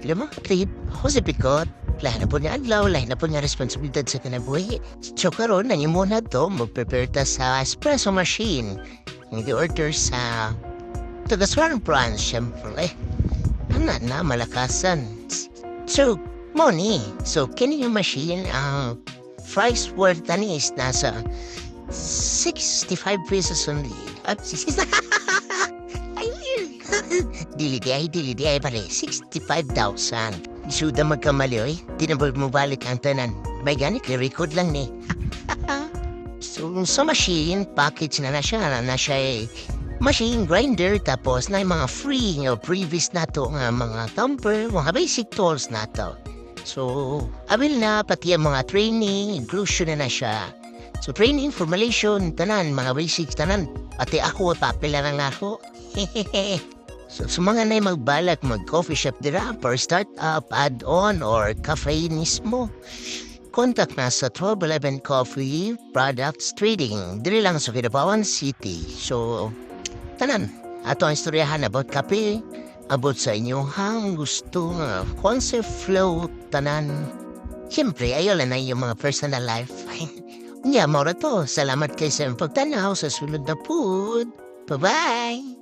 Alam mo, trip, ako sa Pikot. Lahat na po niya adlaw, lahat na po niya responsibilidad sa kinabuhi. So karon na niyo muna to, mag-prepare ta sa espresso machine. Hindi order sa tagaswan branch, syempre. Ano na, malakasan. So, money. So, kini yung machine, price worth tani is nasa 65 pesos only. At dili di ay pare, 65,000. Isuda magkamali, oy. Di na mo balik ang tanan. May ganit, record lang ni. So, sa machine, package na siya. Na siya machine grinder, tapos na yung mga free, previous na to, nga mga thumper, mga basic tools na to. So, abil na, pati ang mga training, inclusion na siya. So, training, formulation, tanan, mga basics, tanan. Pati ako, papila lang ako. So, sa mga na magbalak, mag-coffee shop dira, for start-up, add-on, or cafe mismo, contact na sa 1211 Coffee Products Trading. Dili lang sa Kidapawan City. So, tanan, ato ang istoryahan about kape, about sa inyong gusto nga concept flow, tanan. Siyempre, ayaw lang na yung mga personal life. Nga, maura to. Salamat kayo sa pagtanaw sa sunod na food. Bye-bye!